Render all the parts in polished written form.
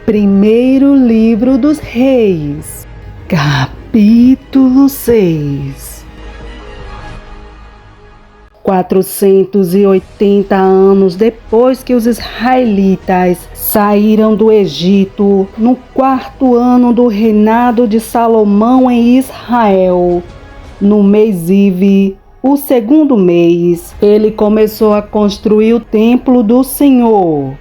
Primeiro livro dos Reis, capítulo 6. 480 anos depois que os israelitas saíram do Egito, no 4º ano do reinado de Salomão em Israel, no mês Ive, o 2º mês, ele começou a construir o templo do Senhor.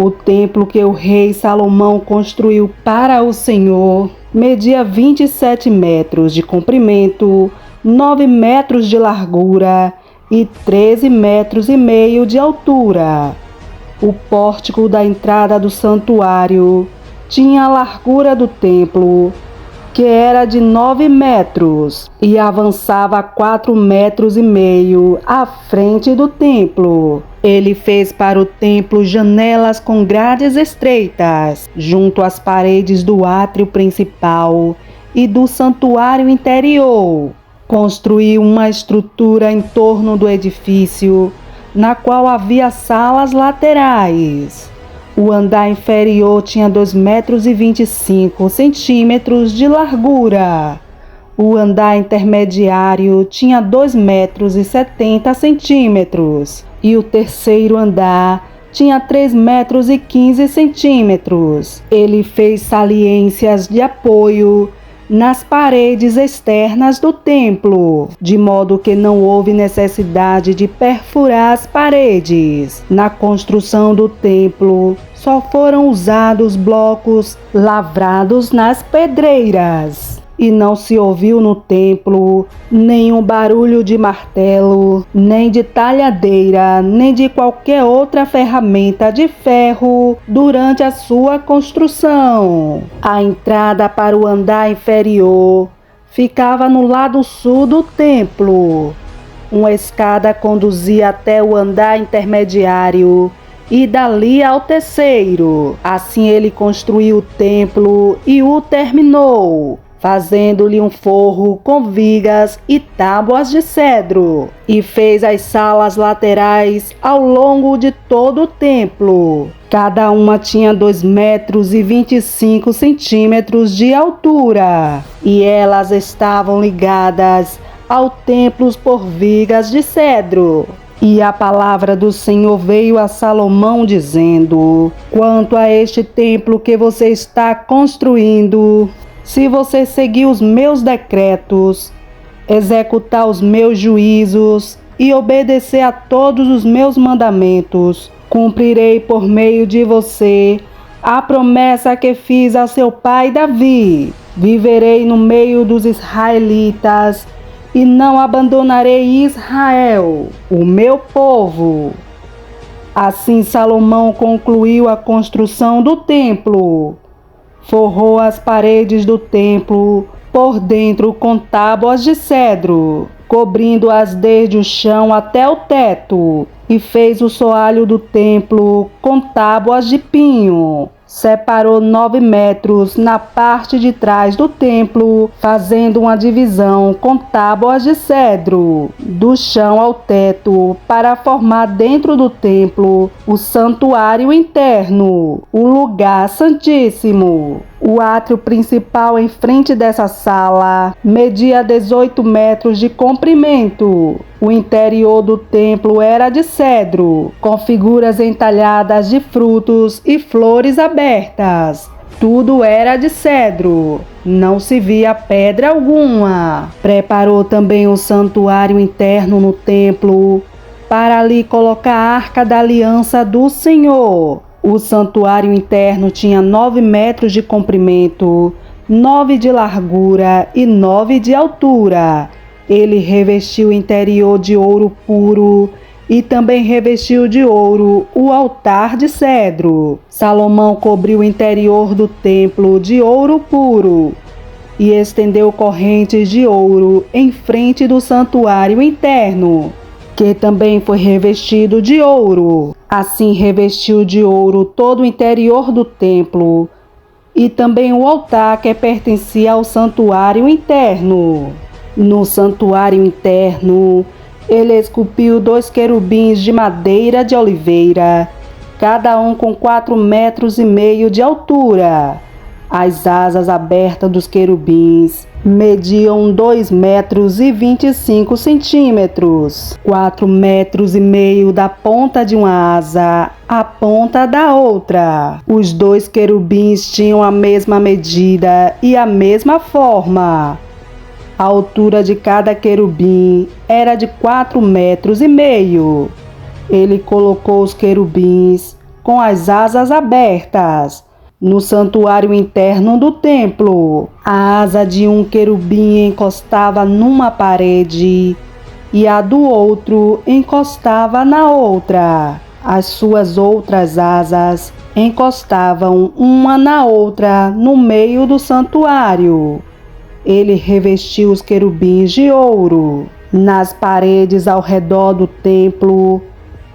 O templo que o rei Salomão construiu para o Senhor media 27 metros de comprimento, 9 metros de largura e 13 metros e meio de altura. O pórtico da entrada do santuário tinha a largura do templo, que era de 9 metros, e avançava 4 metros e meio à frente do templo. Ele fez para o templo janelas com grades estreitas, junto às paredes do átrio principal e do santuário interior. Construiu uma estrutura em torno do edifício, na qual havia salas laterais. O andar inferior tinha 2,25 metros de largura. O andar intermediário tinha 2,70 metros. E o terceiro andar tinha 3,15 metros. Ele fez saliências de apoio nas paredes externas do templo, de modo que não houve necessidade de perfurar as paredes. Na construção do templo, só foram usados blocos lavrados nas pedreiras. E não se ouviu no templo nenhum barulho de martelo, nem de talhadeira, nem de qualquer outra ferramenta de ferro durante a sua construção. A entrada para o andar inferior ficava no lado sul do templo. Uma escada conduzia até o andar intermediário e dali ao terceiro. Assim ele construiu o templo e o terminou, fazendo-lhe um forro com vigas e tábuas de cedro, e fez as salas laterais ao longo de todo o templo. Cada uma tinha 2,25 metros de altura, e elas estavam ligadas ao templo por vigas de cedro. E a palavra do Senhor veio a Salomão dizendo: quanto a este templo que você está construindo, se você seguir os meus decretos, executar os meus juízos e obedecer a todos os meus mandamentos, cumprirei por meio de você a promessa que fiz a seu pai Davi. Viverei no meio dos israelitas e não abandonarei Israel, o meu povo. Assim Salomão concluiu a construção do templo. Forrou as paredes do templo por dentro com tábuas de cedro, cobrindo-as desde o chão até o teto, e fez o soalho do templo com tábuas de pinho. Separou 9 metros na parte de trás do templo, fazendo uma divisão com tábuas de cedro, do chão ao teto, para formar dentro do templo o santuário interno, o lugar santíssimo. O átrio principal em frente dessa sala media 18 metros de comprimento. O interior do templo era de cedro, com figuras entalhadas de frutos e flores abertas. Tudo era de cedro, não se via pedra alguma. Preparou também o santuário interno no templo, para ali colocar a arca da aliança do Senhor. O santuário interno tinha 9 metros de comprimento, 9 de largura e 9 de altura. Ele revestiu o interior de ouro puro e também revestiu de ouro o altar de cedro. Salomão cobriu o interior do templo de ouro puro e estendeu correntes de ouro em frente do santuário interno, que também foi revestido de ouro. Assim revestiu de ouro todo o interior do templo e também o altar que pertencia ao santuário interno. No santuário interno, ele esculpiu 2 querubins de madeira de oliveira cada um com 4,5 metros de altura. As asas abertas dos querubins mediam 2,25 metros, 4,5 metros da ponta de uma asa à ponta da outra. Os 2 querubins tinham a mesma medida e a mesma forma. A altura de cada querubim era de 4,5 metros. Ele colocou os querubins com as asas abertas no santuário interno do templo. A asa de um querubim encostava numa parede e a do outro encostava na outra. As suas outras asas encostavam uma na outra no meio do santuário. Ele revestiu os querubins de ouro. Nas paredes ao redor do templo,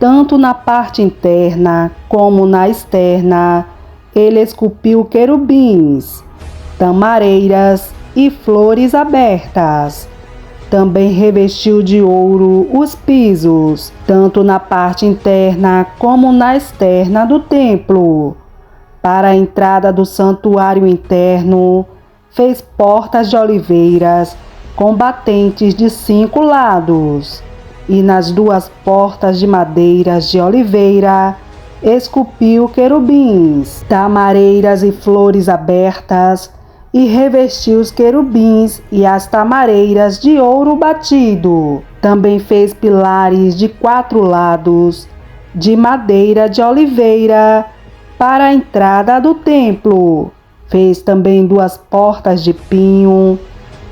tanto na parte interna como na externa, ele esculpiu querubins, tamareiras e flores abertas. Também revestiu de ouro os pisos, tanto na parte interna como na externa do templo. Para a entrada do santuário interno, fez portas de oliveiras com batentes de 5 lados, e nas 2 portas de madeiras de oliveira esculpiu querubins, tamareiras e flores abertas, e revestiu os querubins e as tamareiras de ouro batido. Também fez pilares de 4 lados, de madeira de oliveira, para a entrada do templo. Fez também 2 portas de pinho,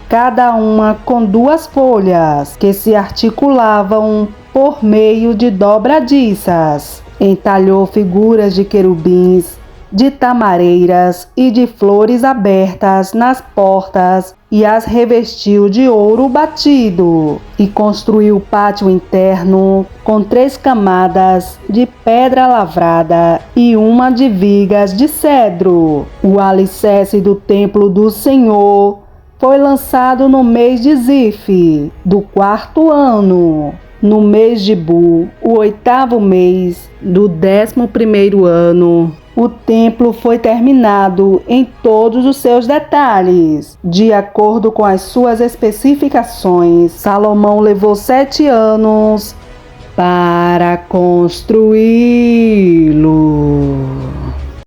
cada uma com 2 folhas, que se articulavam por meio de dobradiças. Entalhou figuras de querubins, de tamareiras e de flores abertas nas portas e as revestiu de ouro batido. E construiu o pátio interno com 3 camadas de pedra lavrada e uma de vigas de cedro. O alicerce do templo do Senhor foi lançado no mês de Zif, do 4º ano, no mês de Bu, o 8º mês do 11º ano. O templo foi terminado em todos os seus detalhes, de acordo com as suas especificações. Salomão levou 7 anos para construí-lo.